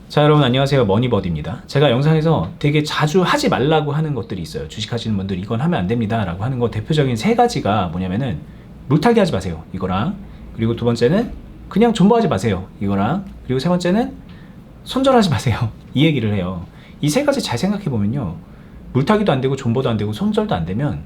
자, 여러분 안녕하세요. 머니버디입니다. 제가 영상에서 되게 자주 하지 말라고 하는 것들이 있어요. 주식하시는 분들 이건 하면 안 됩니다 라고 하는 거 대표적인 세 가지가 뭐냐면은 물타기 하지 마세요 이거랑, 그리고 두 번째는 그냥 존버하지 마세요 이거랑, 그리고 세 번째는 손절하지 마세요 이 얘기를 해요. 이 세 가지 잘 생각해 보면요, 물타기도 안 되고 존버도 안 되고 손절도 안 되면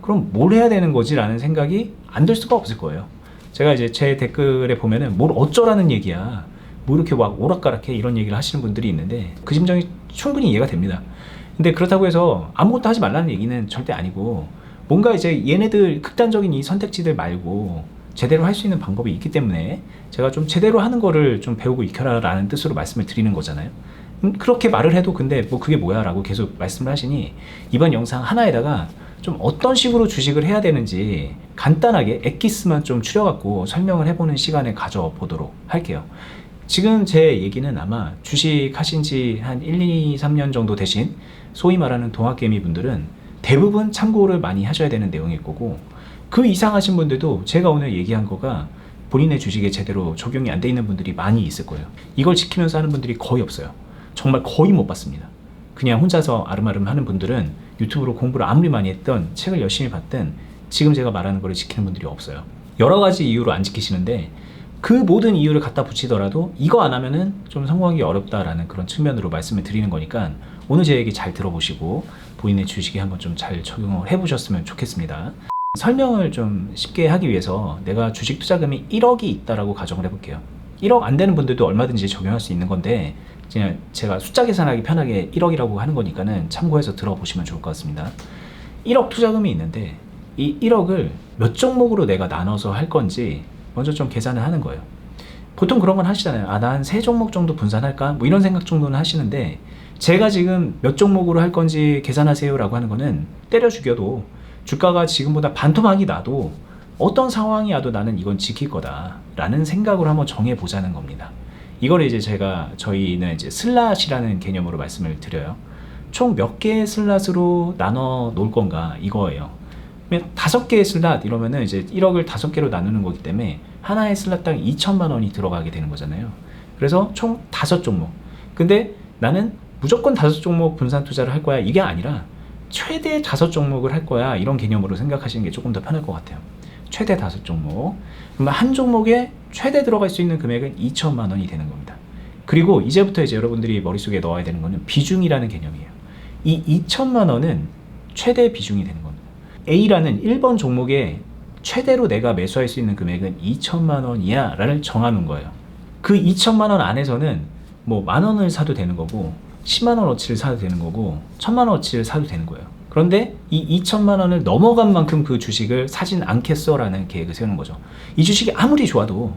그럼 뭘 해야 되는 거지 라는 생각이 안 들 수가 없을 거예요. 제가 이제 제 댓글에 보면은 뭘 어쩌라는 얘기야, 뭐 이렇게 막 오락가락해 이런 얘기를 하시는 분들이 있는데 그 심정이 충분히 이해가 됩니다. 근데 그렇다고 해서 아무것도 하지 말라는 얘기는 절대 아니고, 뭔가 이제 얘네들 극단적인 이 선택지들 말고 제대로 할 수 있는 방법이 있기 때문에 제가 좀 제대로 하는 거를 좀 배우고 익혀라 라는 뜻으로 말씀을 드리는 거잖아요. 그렇게 말을 해도 근데 뭐 그게 뭐야 라고 계속 말씀을 하시니, 이번 영상 하나에다가 좀 어떤 식으로 주식을 해야 되는지 간단하게 엑기스만 좀 추려갖고 설명을 해보는 시간을 가져보도록 할게요. 지금 제 얘기는 아마 주식 하신 지 한 1, 2, 3년 정도 되신 소위 말하는 동학개미 분들은 대부분 참고를 많이 하셔야 되는 내용일 거고, 그 이상 하신 분들도 제가 오늘 얘기한 거가 본인의 주식에 제대로 적용이 안 돼 있는 분들이 많이 있을 거예요. 이걸 지키면서 하는 분들이 거의 없어요. 정말 거의 못 봤습니다. 그냥 혼자서 아름아름 하는 분들은 유튜브로 공부를 아무리 많이 했던, 책을 열심히 봤든 지금 제가 말하는 거를 지키는 분들이 없어요. 여러 가지 이유로 안 지키시는데 그 모든 이유를 갖다 붙이더라도 이거 안 하면은 좀 성공하기 어렵다라는 그런 측면으로 말씀을 드리는 거니까 오늘 제 얘기 잘 들어보시고 본인의 주식에 한번 좀 잘 적용을 해보셨으면 좋겠습니다. 설명을 좀 쉽게 하기 위해서 내가 주식 투자금이 1억이 있다라고 가정을 해볼게요. 1억 안 되는 분들도 얼마든지 적용할 수 있는 건데 그냥 제가 숫자 계산하기 편하게 1억이라고 하는 거니까는 참고해서 들어보시면 좋을 것 같습니다. 1억 투자금이 있는데 이 1억을 몇 종목으로 내가 나눠서 할 건지 먼저 좀 계산을 하는 거예요. 보통 그런 건 하시잖아요. 아, 난 3종목 정도 분산할까? 뭐 이런 생각 정도는 하시는데, 제가 지금 몇 종목으로 할 건지 계산하세요 라고 하는 거는 때려 죽여도 주가가 지금보다 반토막이 나도 어떤 상황이 와도 나는 이건 지킬 거다 라는 생각으로 한번 정해보자는 겁니다. 이걸 이제 저희는 이제 슬롯이라는 개념으로 말씀을 드려요. 총 몇 개의 슬롯으로 나눠 놓을 건가 이거예요. 5개의 슬롯 이러면은 이제 1억을 5개로 나누는 거기 때문에 하나의 슬롯당 2천만 원이 들어가게 되는 거잖아요. 그래서 총 5종목. 근데 나는 무조건 5종목 분산 투자를 할 거야 이게 아니라 최대 5종목을 할 거야 이런 개념으로 생각하시는 게 조금 더 편할 것 같아요. 최대 5종목. 그러면 한 종목에 최대 들어갈 수 있는 금액은 2천만 원이 되는 겁니다. 그리고 이제부터 이제 여러분들이 머릿속에 넣어야 되는 거는 비중이라는 개념이에요. 이 2천만 원은 최대 비중이 되는 겁니다. A라는 1번 종목에 최대로 내가 매수할 수 있는 금액은 2천만 원이야 라를 정하는 거예요. 그 2천만 원 안에서는 뭐 만 원을 사도 되는 거고 10만 원어치를 사도 되는 거고 1000만 원어치를 사도 되는 거예요. 그런데 이 2천만 원을 넘어간 만큼 그 주식을 사진 않겠어 라는 계획을 세우는 거죠. 이 주식이 아무리 좋아도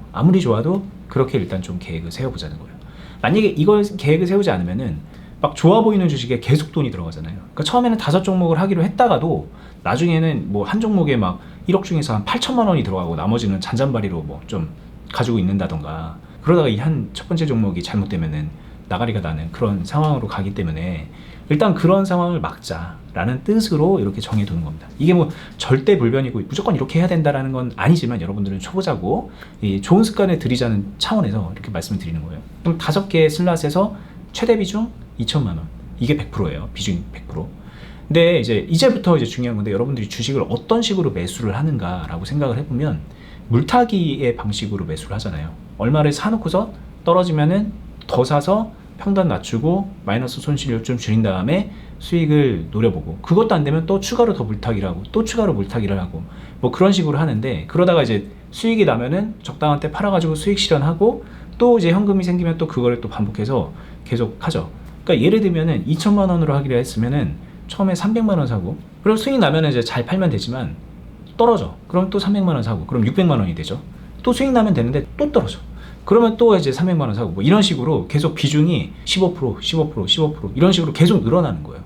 그렇게 일단 좀 계획을 세워보자는 거예요. 만약에 이걸 계획을 세우지 않으면은 막 좋아 보이는 주식에 계속 돈이 들어가잖아요. 그러니까 처음에는 5종목을 하기로 했다가도 나중에는 뭐 한 종목에 막 1억 중에서 한 8천만 원이 들어가고 나머지는 잔잔바리로 뭐 좀 가지고 있는다던가, 그러다가 이 한 첫 번째 종목이 잘못되면은 나가리가 나는 그런 상황으로 가기 때문에 일단 그런 상황을 막자라는 뜻으로 이렇게 정해두는 겁니다. 이게 뭐 절대 불변이고 무조건 이렇게 해야 된다라는 건 아니지만 여러분들은 초보자고 이 좋은 습관을 들이자는 차원에서 이렇게 말씀을 드리는 거예요. 그럼 5개의 슬롯에서 최대 비중 2천만 원, 이게 100%예요. 비중이 100%. 근데 이제부터 중요한 건데, 여러분들이 주식을 어떤 식으로 매수를 하는가라고 생각을 해보면 물타기의 방식으로 매수를 하잖아요. 얼마를 사놓고서 떨어지면은 더 사서 평단 낮추고 마이너스 손실을 좀 줄인 다음에 수익을 노려보고, 그것도 안 되면 또 추가로 더 물타기를 하고 또 추가로 물타기를 하고 뭐 그런 식으로 하는데, 그러다가 이제 수익이 나면은 적당한 때 팔아가지고 수익 실현하고 또 이제 현금이 생기면 또 그거를 또 반복해서 계속 하죠. 그러니까 예를 들면은 2천만 원으로 하기로 했으면은 처음에 300만 원 사고, 그럼 수익 나면은 이제 잘 팔면 되지만 떨어져. 그럼 또 300만 원 사고, 그럼 600만 원이 되죠. 또 수익 나면 되는데 또 떨어져. 그러면 또 이제 300만 원 사고, 뭐 이런 식으로 계속 비중이 15%, 15%, 15% 이런 식으로 계속 늘어나는 거예요.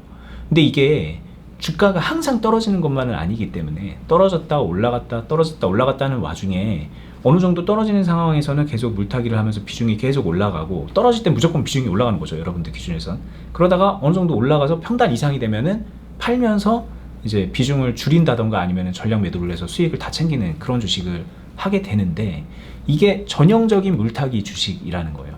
근데 이게 주가가 항상 떨어지는 것만은 아니기 때문에 떨어졌다 올라갔다 떨어졌다 올라갔다는 와중에 어느 정도 떨어지는 상황에서는 계속 물타기를 하면서 비중이 계속 올라가고, 떨어질 때 무조건 비중이 올라가는 거죠, 여러분들 기준에선. 그러다가 어느 정도 올라가서 평단 이상이 되면은 팔면서 이제 비중을 줄인다던가 아니면 전략 매도를 해서 수익을 다 챙기는 그런 주식을 하게 되는데, 이게 전형적인 물타기 주식이라는 거예요.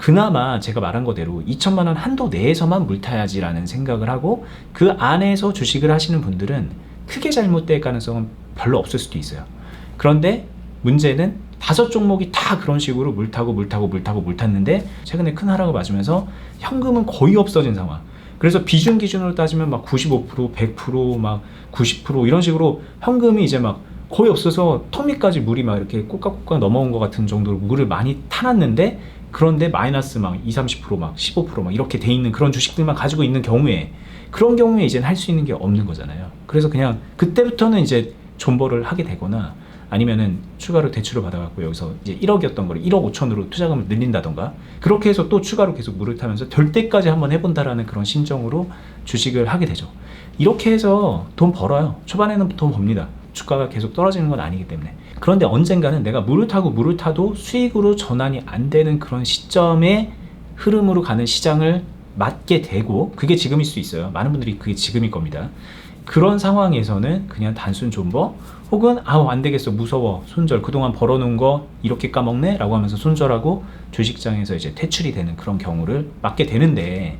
그나마 제가 말한 거대로 2천만 원 한도 내에서만 물타야지라는 생각을 하고 그 안에서 주식을 하시는 분들은 크게 잘못될 가능성은 별로 없을 수도 있어요. 그런데 문제는 5종목이 다 그런 식으로 물 탔는데 최근에 큰 하락을 맞으면서 현금은 거의 없어진 상황. 그래서 비중 기준으로 따지면 막 95%, 100%, 막 90% 이런 식으로 현금이 이제 막 거의 없어서 턱 밑까지 물이 막 이렇게 꼴깍꼴깍 넘어온 것 같은 정도로 물을 많이 타놨는데, 그런데 마이너스 막 20, 30%, 막 15% 이렇게 돼 있는 그런 주식들만 가지고 있는 경우에, 그런 경우에 이제는 할 수 있는 게 없는 거잖아요. 그래서 그냥 그때부터는 이제 존버를 하게 되거나 아니면은 추가로 대출을 받아갖고 여기서 이제 1억이었던 거를 1억 5천으로 투자금을 늘린다던가, 그렇게 해서 또 추가로 계속 물을 타면서 될 때까지 한번 해본다라는 그런 심정으로 주식을 하게 되죠. 이렇게 해서 돈 벌어요. 초반에는 돈 법니다. 주가가 계속 떨어지는 건 아니기 때문에. 그런데 언젠가는 내가 물을 타도 수익으로 전환이 안 되는 그런 시점의 흐름으로 가는 시장을 맞게 되고, 그게 지금일 수 있어요. 많은 분들이 그게 지금일 겁니다. 그런 상황에서는 그냥 단순 존버, 혹은 안 되겠어, 무서워, 손절, 그동안 벌어놓은 거 이렇게 까먹네? 라고 하면서 손절하고 주식장에서 이제 퇴출이 되는 그런 경우를 맞게 되는데,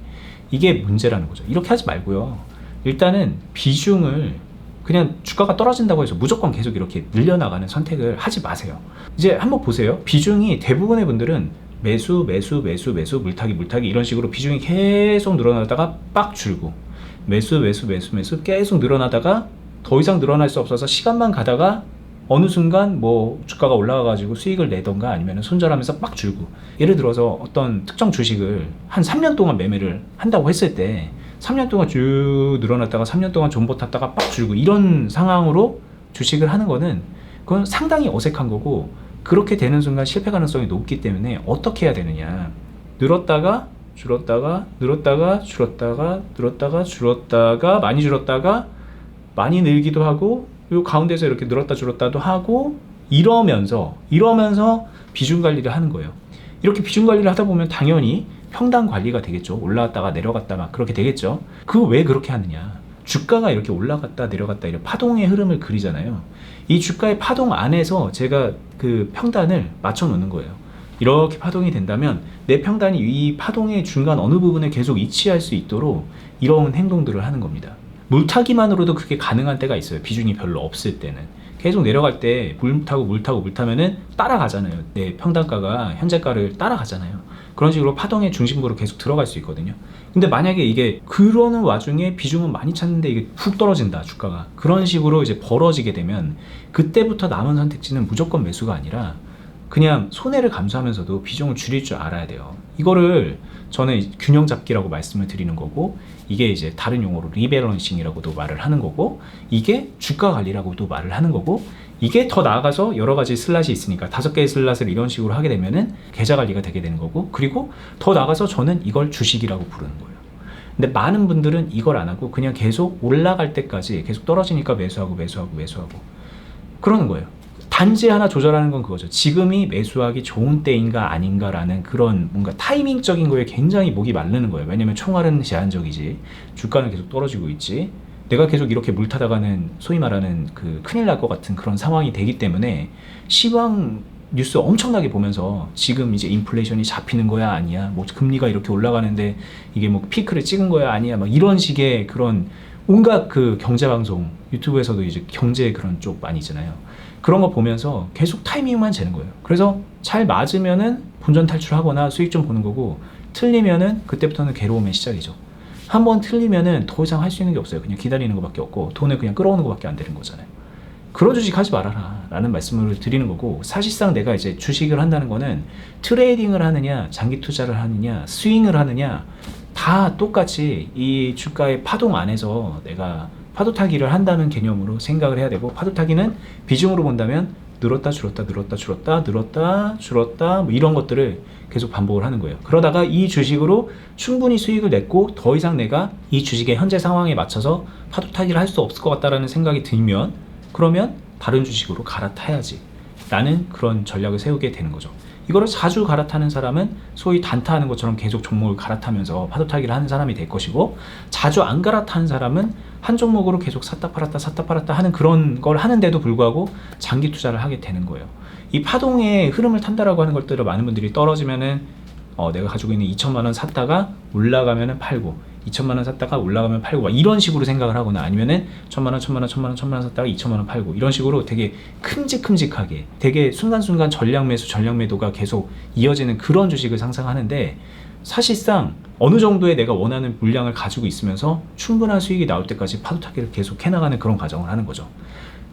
이게 문제라는 거죠. 이렇게 하지 말고요. 일단은 비중을 그냥 주가가 떨어진다고 해서 무조건 계속 이렇게 늘려나가는 선택을 하지 마세요. 이제 한번 보세요. 비중이 대부분의 분들은 매수 물타기 이런 식으로 비중이 계속 늘어나다가 빡 줄고, 매수 계속 늘어나다가 더 이상 늘어날 수 없어서 시간만 가다가 어느 순간 뭐 주가가 올라가가지고 수익을 내던가 아니면 손절하면서 빡 줄고. 예를 들어서 어떤 특정 주식을 한 3년 동안 매매를 한다고 했을 때 3년 동안 쭉 늘어났다가 3년 동안 존버 탔다가 빡 줄고, 이런 상황으로 주식을 하는 거는 그건 상당히 어색한 거고, 그렇게 되는 순간 실패 가능성이 높기 때문에 어떻게 해야 되느냐, 늘었다가 줄었다가 늘었다가 줄었다가 늘었다가 줄었다가 많이 줄었다가 많이 늘기도 하고, 요 가운데서 이렇게 늘었다 줄었다도 하고, 이러면서 비중 관리를 하는 거예요. 이렇게 비중 관리를 하다 보면 당연히 평단 관리가 되겠죠. 올라갔다가 내려갔다 막 그렇게 되겠죠. 그거 왜 그렇게 하느냐, 주가가 이렇게 올라갔다 내려갔다 이런 파동의 흐름을 그리잖아요. 이 주가의 파동 안에서 제가 그 평단을 맞춰 놓는 거예요. 이렇게 파동이 된다면 내 평단이 이 파동의 중간 어느 부분에 계속 위치할 수 있도록 이런 행동들을 하는 겁니다. 물타기만으로도 그게 가능한 때가 있어요. 비중이 별로 없을 때는. 계속 내려갈 때 물타면은 따라가잖아요. 내 평단가가 현재가를 따라가잖아요. 그런 식으로 파동의 중심부로 계속 들어갈 수 있거든요. 근데 만약에 이게 그러는 와중에 비중은 많이 찼는데 이게 훅 떨어진다, 주가가. 그런 식으로 이제 벌어지게 되면 그때부터 남은 선택지는 무조건 매수가 아니라 그냥 손해를 감수하면서도 비중을 줄일 줄 알아야 돼요. 이거를 저는 균형 잡기라고 말씀을 드리는 거고, 이게 이제 다른 용어로 리밸런싱이라고도 말을 하는 거고, 이게 주가 관리라고도 말을 하는 거고, 이게 더 나아가서 여러 가지 슬롯이 있으니까 5개의 슬롯을 이런 식으로 하게 되면은 계좌 관리가 되게 되는 거고, 그리고 더 나아가서 저는 이걸 주식이라고 부르는 거예요. 근데 많은 분들은 이걸 안 하고 그냥 계속 올라갈 때까지 계속 떨어지니까 매수하고 그러는 거예요. 단지 하나 조절하는 건 그거죠. 지금이 매수하기 좋은 때인가 아닌가라는 그런 뭔가 타이밍적인 거에 굉장히 목이 마르는 거예요. 왜냐면 총알은 제한적이지, 주가는 계속 떨어지고 있지, 내가 계속 이렇게 물타다가는 소위 말하는 그 큰일 날 것 같은 그런 상황이 되기 때문에 시황 뉴스 엄청나게 보면서 지금 이제 인플레이션이 잡히는 거야 아니야, 뭐 금리가 이렇게 올라가는데 이게 뭐 피크를 찍은 거야 아니야, 막 이런 식의 그런 온갖 그 경제방송 유튜브에서도 이제 경제 그런 쪽 많이 있잖아요. 그런 거 보면서 계속 타이밍만 재는 거예요. 그래서 잘 맞으면은 본전 탈출하거나 수익 좀 보는 거고, 틀리면은 그때부터는 괴로움의 시작이죠. 한번 틀리면은 더 이상 할 수 있는 게 없어요. 그냥 기다리는 것밖에 없고 돈을 그냥 끌어오는 것밖에 안 되는 거잖아요. 그런 주식 하지 말아라 라는 말씀을 드리는 거고, 사실상 내가 이제 주식을 한다는 거는 트레이딩을 하느냐 장기 투자를 하느냐 스윙을 하느냐 다 똑같이 이 주가의 파동 안에서 내가 파도 타기를 한다는 개념으로 생각을 해야 되고, 파도 타기는 비중으로 본다면 늘었다 줄었다 뭐 이런 것들을 계속 반복을 하는 거예요. 그러다가 이 주식으로 충분히 수익을 냈고 더 이상 내가 이 주식의 현재 상황에 맞춰서 파도 타기를 할 수 없을 것 같다라는 생각이 들면, 그러면 다른 주식으로 갈아타야지 라는 그런 전략을 세우게 되는 거죠. 이거를 자주 갈아타는 사람은 소위 단타하는 것처럼 계속 종목을 갈아타면서 파도 타기를 하는 사람이 될 것이고, 자주 안 갈아타는 사람은 한 종목으로 계속 샀다 팔았다 하는 그런 걸 하는데도 불구하고 장기 투자를 하게 되는 거예요. 이 파동의 흐름을 탄다라고 하는 것들을 많은 분들이 떨어지면은 내가 가지고 있는 2천만 원 샀다가 올라가면은 팔고 2천만 원 샀다가 올라가면 팔고 막 이런 식으로 생각을 하거나 아니면은 1천만 원, 1천만 원, 1천만 원, 1천만 원 샀다가 2천만 원 팔고 이런 식으로 되게 큼직큼직하게 되게 순간순간 전략 매수, 전략 매도가 계속 이어지는 그런 주식을 상상하는데 사실상 어느 정도의 내가 원하는 물량을 가지고 있으면서 충분한 수익이 나올 때까지 파도 타기를 계속 해나가는 그런 과정을 하는 거죠.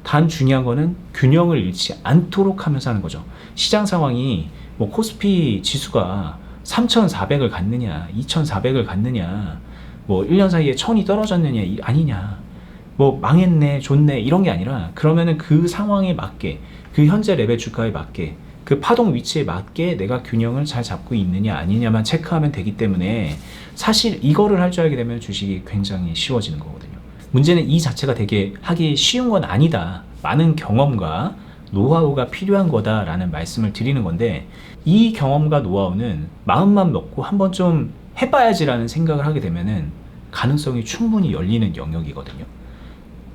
단 중요한 거는 균형을 잃지 않도록 하면서 하는 거죠. 시장 상황이 뭐 코스피 지수가 3,400을 갔느냐 2,400을 갔느냐 뭐 1년 사이에 1,000이 떨어졌느냐 아니냐 뭐 망했네 좋네 이런 게 아니라 그러면은 그 상황에 맞게 그 현재 레벨 주가에 맞게 그 파동 위치에 맞게 내가 균형을 잘 잡고 있느냐 아니냐만 체크하면 되기 때문에 사실 이거를 할 줄 알게 되면 주식이 굉장히 쉬워지는 거거든요. 문제는 이 자체가 되게 하기 쉬운 건 아니다. 많은 경험과 노하우가 필요한 거다라는 말씀을 드리는 건데 이 경험과 노하우는 마음만 먹고 한번 좀 해봐야지라는 생각을 하게 되면은 가능성이 충분히 열리는 영역이거든요.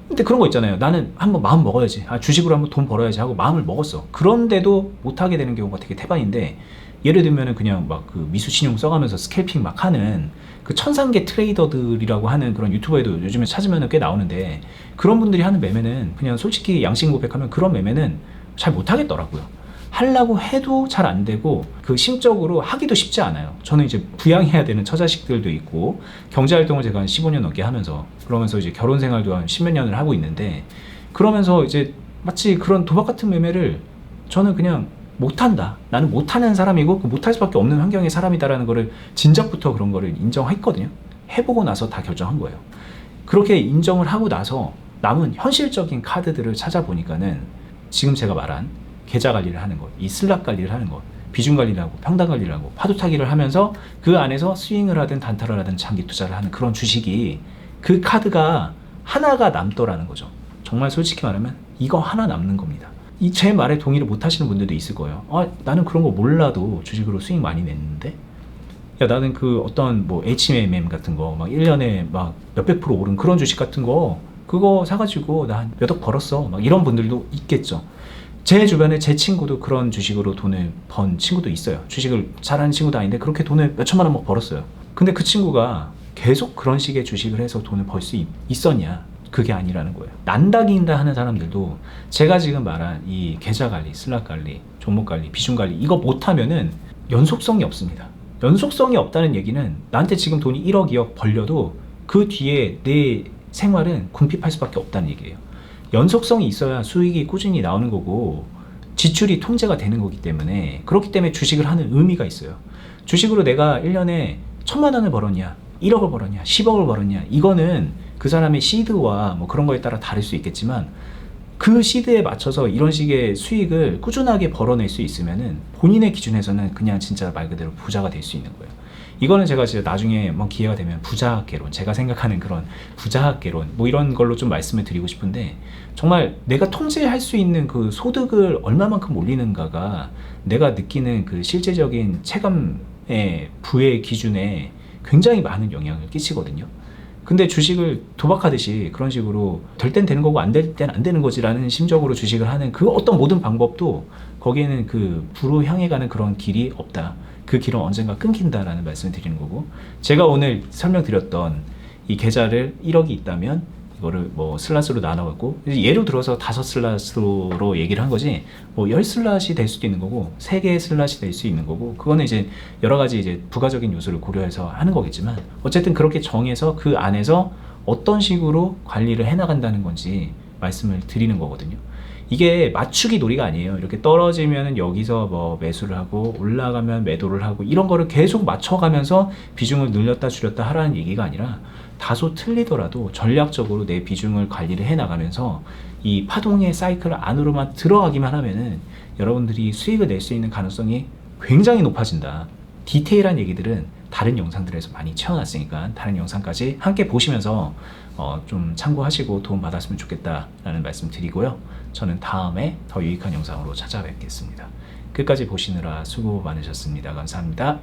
근데 그런 거 있잖아요. 나는 한번 마음 먹어야지. 주식으로 한번 돈 벌어야지 하고 마음을 먹었어. 그런데도 못하게 되는 경우가 되게 태반인데 예를 들면은 그냥 막 그 미수신용 써가면서 스캘핑 막 하는 그 천상계 트레이더들이라고 하는 그런 유튜버에도 요즘에 찾으면 꽤 나오는데 그런 분들이 하는 매매는 그냥 솔직히 양심 고백하면 그런 매매는 잘 못하겠더라고요. 하려고 해도 잘 안 되고 그 심적으로 하기도 쉽지 않아요. 저는 이제 부양해야 되는 처자식들도 있고 경제활동을 제가 한 15년 넘게 하면서 그러면서 이제 결혼 생활도 한 10몇 년을 하고 있는데 그러면서 이제 마치 그런 도박 같은 매매를 저는 그냥 못한다. 나는 못하는 사람이고 못할 수밖에 없는 환경의 사람이다라는 거를 진작부터 그런 거를 인정했거든요. 해보고 나서 다 결정한 거예요. 그렇게 인정을 하고 나서 남은 현실적인 카드들을 찾아보니까는 지금 제가 말한 계좌 관리를 하는 것, 이 슬랍 관리를 하는 것, 비중 관리를 하고 평단 관리를 하고 파도 타기를 하면서 그 안에서 스윙을 하든 단타를 하든 장기 투자를 하는 그런 주식이 그 카드가 하나가 남더라는 거죠. 정말 솔직히 말하면 이거 하나 남는 겁니다. 이 제 말에 동의를 못 하시는 분들도 있을 거예요. 나는 그런 거 몰라도 주식으로 수익 많이 냈는데 야 나는 그 어떤 뭐 HMM 같은 거 막 1년에 막 몇백 프로 오른 그런 주식 같은 거 그거 사가지고 나 한 몇억 벌었어 막 이런 분들도 있겠죠. 제 주변에 제 친구도 그런 주식으로 돈을 번 친구도 있어요. 주식을 잘하는 친구도 아닌데 그렇게 돈을 몇 천만 원 막 벌었어요. 근데 그 친구가 계속 그런 식의 주식을 해서 돈을 벌 수 있었냐? 그게 아니라는 거예요. 난다 긴다 하는 사람들도 제가 지금 말한 이 계좌 관리, 슬랍 관리, 종목 관리, 비중 관리 이거 못하면은 연속성이 없습니다. 연속성이 없다는 얘기는 나한테 지금 돈이 1억, 2억 벌려도 그 뒤에 내 생활은 궁핍할 수밖에 없다는 얘기예요. 연속성이 있어야 수익이 꾸준히 나오는 거고 지출이 통제가 되는 거기 때문에 그렇기 때문에 주식을 하는 의미가 있어요. 주식으로 내가 1년에 1,000만 원을 벌었냐 1억을 벌었냐 10억을 벌었냐 이거는 그 사람의 시드와 뭐 그런 거에 따라 다를 수 있겠지만 그 시드에 맞춰서 이런 식의 수익을 꾸준하게 벌어낼 수 있으면은 본인의 기준에서는 그냥 진짜 말 그대로 부자가 될 수 있는 거예요. 이거는 제가 진짜 나중에 뭐 기회가 되면 부자학개론, 제가 생각하는 그런 부자학개론 뭐 이런 걸로 좀 말씀을 드리고 싶은데 정말 내가 통제할 수 있는 그 소득을 얼마만큼 올리는가가 내가 느끼는 그 실제적인 체감의 부의 기준에 굉장히 많은 영향을 끼치거든요. 근데 주식을 도박하듯이 그런 식으로 될 땐 되는 거고 안 될 땐 안 되는 거지라는 심적으로 주식을 하는 그 어떤 모든 방법도 거기에는 그 부로 향해 가는 그런 길이 없다. 그 길은 언젠가 끊긴다라는 말씀을 드리는 거고 제가 오늘 설명드렸던 이 계좌를 1억이 있다면 이거를 뭐 슬롯으로 나눠갖고 예로 들어서 5슬롯으로 얘기를 한 거지 뭐 10슬롯이 될 수도 있는 거고 3개의 슬롯이 될 수 있는 거고 그거는 이제 여러 가지 이제 부가적인 요소를 고려해서 하는 거겠지만 어쨌든 그렇게 정해서 그 안에서 어떤 식으로 관리를 해나간다는 건지 말씀을 드리는 거거든요. 이게 맞추기 놀이가 아니에요. 이렇게 떨어지면 여기서 뭐 매수를 하고 올라가면 매도를 하고 이런 거를 계속 맞춰가면서 비중을 늘렸다 줄였다 하라는 얘기가 아니라 다소 틀리더라도 전략적으로 내 비중을 관리를 해나가면서 이 파동의 사이클 안으로만 들어가기만 하면은 여러분들이 수익을 낼 수 있는 가능성이 굉장히 높아진다. 디테일한 얘기들은 다른 영상들에서 많이 채워놨으니까 다른 영상까지 함께 보시면서 좀 참고하시고 도움 받았으면 좋겠다라는 말씀 드리고요. 저는 다음에 더 유익한 영상으로 찾아뵙겠습니다. 끝까지 보시느라 수고 많으셨습니다. 감사합니다.